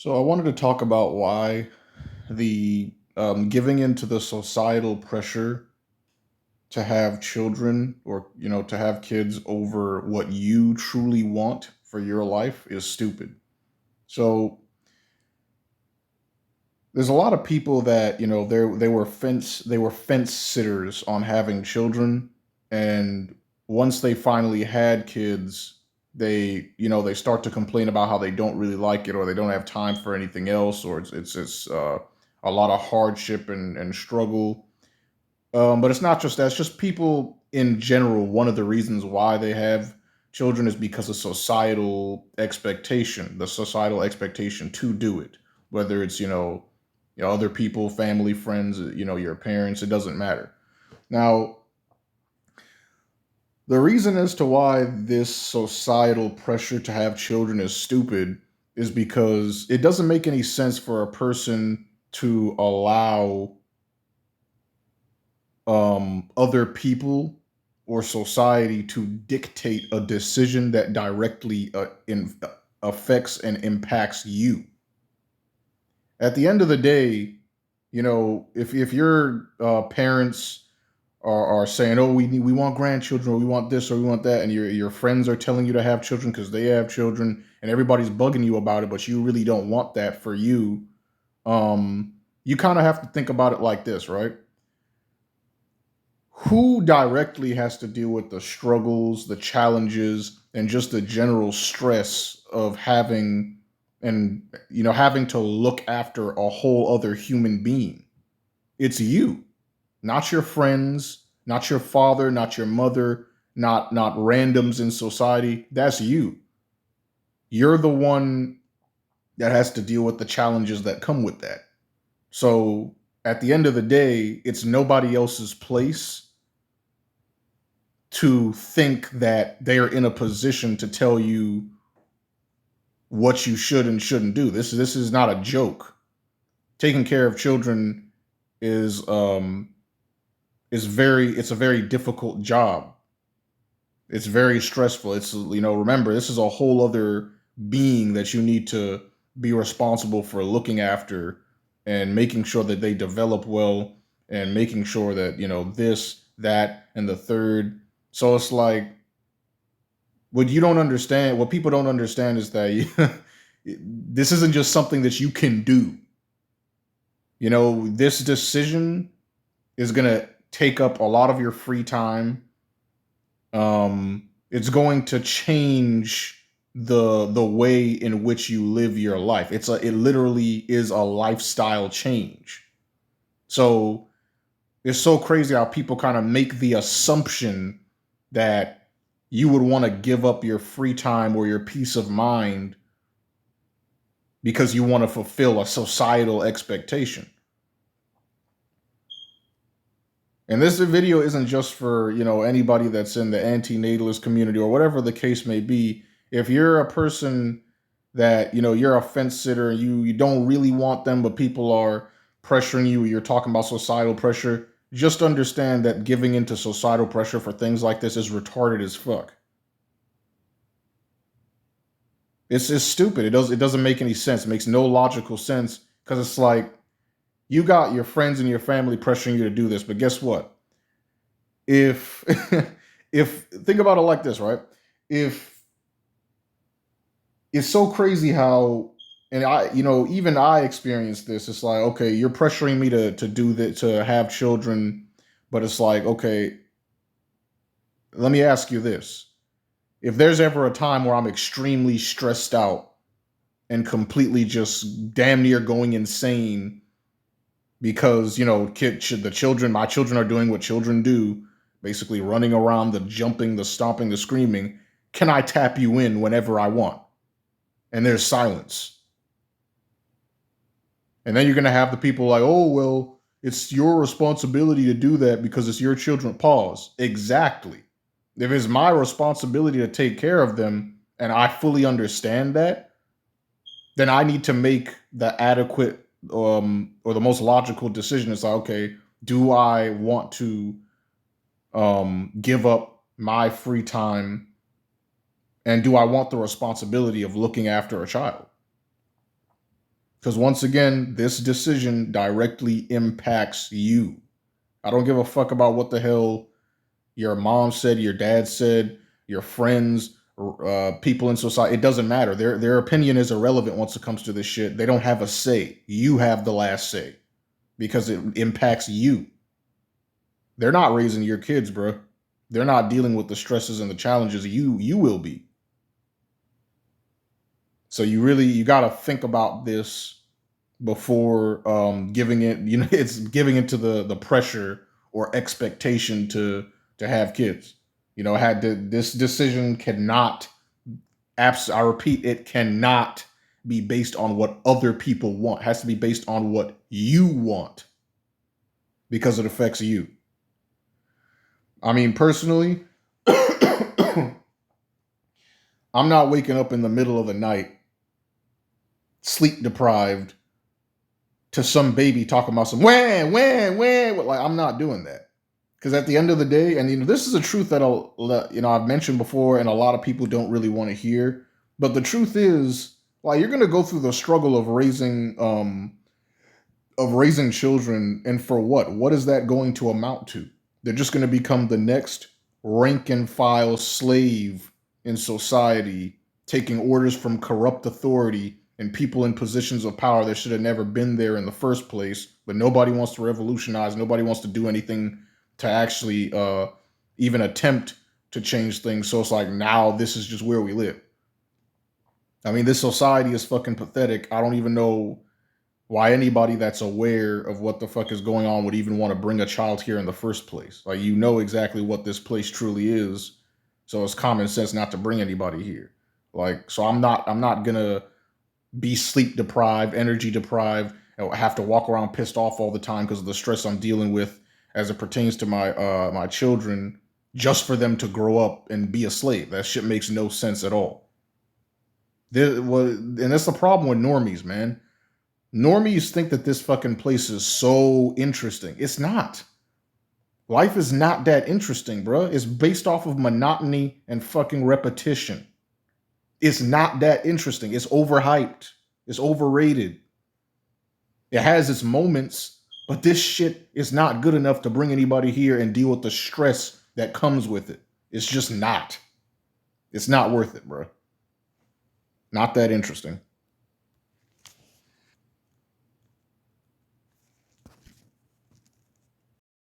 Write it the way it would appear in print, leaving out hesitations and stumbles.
So I wanted to talk about why the giving into the societal pressure to have children or to have kids over what you truly want for your life is stupid. So there's a lot of people that they were fence sitters on having children, and once they finally had kids, they start to complain about how they don't really like it, or they don't have time for anything else, or it's a lot of hardship and struggle. But it's not just that; it's just people in general. One of the reasons why they have children is because of societal expectation, the societal expectation to do it, whether it's other people, family, friends, your parents, it doesn't matter. Now, the reason as to why this societal pressure to have children is stupid is because it doesn't make any sense for a person to allow other people or society to dictate a decision that directly affects and impacts you. At the end of the day, if your parents are saying, "Oh, we want grandchildren, or we want this, or we want that," and your friends are telling you to have children because they have children, and everybody's bugging you about it, but you really don't want that for you. You kind of have to think about it like this, right? Who directly has to deal with the struggles, the challenges, and just the general stress of having to look after a whole other human being? It's you, not your friends, not your father, not your mother, not randoms in society. That's you. You're the one that has to deal with the challenges that come with that. So at the end of the day, it's nobody else's place to think that they are in a position to tell you what you should and shouldn't do. This is not a joke. Taking care of children is it's a very difficult job. It's very stressful. It's remember, this is a whole other being that you need to be responsible for looking after and making sure that they develop well, and making sure that this, that, and the third. So it's like, what people don't understand is that this isn't just something that you can do. This decision is going to take up a lot of your free time. It's going to change the way in which you live your life. It literally is a lifestyle change. So it's so crazy how people kind of make the assumption that you would want to give up your free time or your peace of mind because you want to fulfill a societal expectation. And this video isn't just for, anybody that's in the antinatalist community or whatever the case may be. If you're a person that, you're a fence sitter, you don't really want them, but people are pressuring you, you're talking about societal pressure, just understand that giving into societal pressure for things like this is retarded as fuck. It's stupid. It doesn't make any sense. It makes no logical sense, because it's like you got your friends and your family pressuring you to do this, but guess what? If if think about it like this, right? If It's so crazy how, and even I experienced this. It's like, okay, you're pressuring me to do that, to have children, but it's like, okay, let me ask you this. If there's ever a time where I'm extremely stressed out and completely just damn near going insane because my children are doing what children do, basically running around, the jumping, the stomping, the screaming, can I tap you in whenever I want? And there's silence. And then you're going to have the people like, "Oh, well, it's your responsibility to do that because it's your children." Pause. Exactly. If it's my responsibility to take care of them and I fully understand that, then I need to make the adequate or the most logical decision. It's like, okay, do I want to give up my free time, and do I want the responsibility of looking after a child? Because once again, this decision directly impacts you. I don't give a fuck about what the hell your mom said, your dad said, your friends, people in society. It doesn't matter. Their opinion is irrelevant once it comes to this shit. They don't have a say. You have the last say because it impacts you. They're not raising your kids, bro. They're not dealing with the stresses and the challenges you will be. So you got to think about this before giving it. You know, it's giving into the pressure or expectation to have kids. You know, this decision cannot. I repeat, it cannot be based on what other people want. It has to be based on what you want because it affects you. I mean, personally, I'm not waking up in the middle of the night, sleep deprived, to some baby talking about some when. Like, I'm not doing that. Because at the end of the day, and this is a truth that I've mentioned before, and a lot of people don't really want to hear. But the truth is, like, you're gonna go through the struggle of raising children, and for what? What is that going to amount to? They're just going to become the next rank and file slave in society, taking orders from corrupt authority and people in positions of power that should have never been there in the first place. But nobody wants to revolutionize. Nobody wants to do anything to actually even attempt to change things. So it's like, now this is just where we live. I mean, this society is fucking pathetic. I don't even know why anybody that's aware of what the fuck is going on would even want to bring a child here in the first place. Like, you know exactly what this place truly is, so it's common sense not to bring anybody here. Like, so I'm not gonna be sleep deprived, energy deprived, and have to walk around pissed off all the time because of the stress I'm dealing with as it pertains to my children, just for them to grow up and be a slave. That shit makes no sense at all. And that's the problem with normies, man. Normies think that this fucking place is so interesting. It's not. Life is not that interesting, bro. It's based off of monotony and fucking repetition. It's not that interesting. It's overhyped. It's overrated. It has its moments, but this shit is not good enough to bring anybody here and deal with the stress that comes with it. It's just not. It's not worth it, bro. Not that interesting.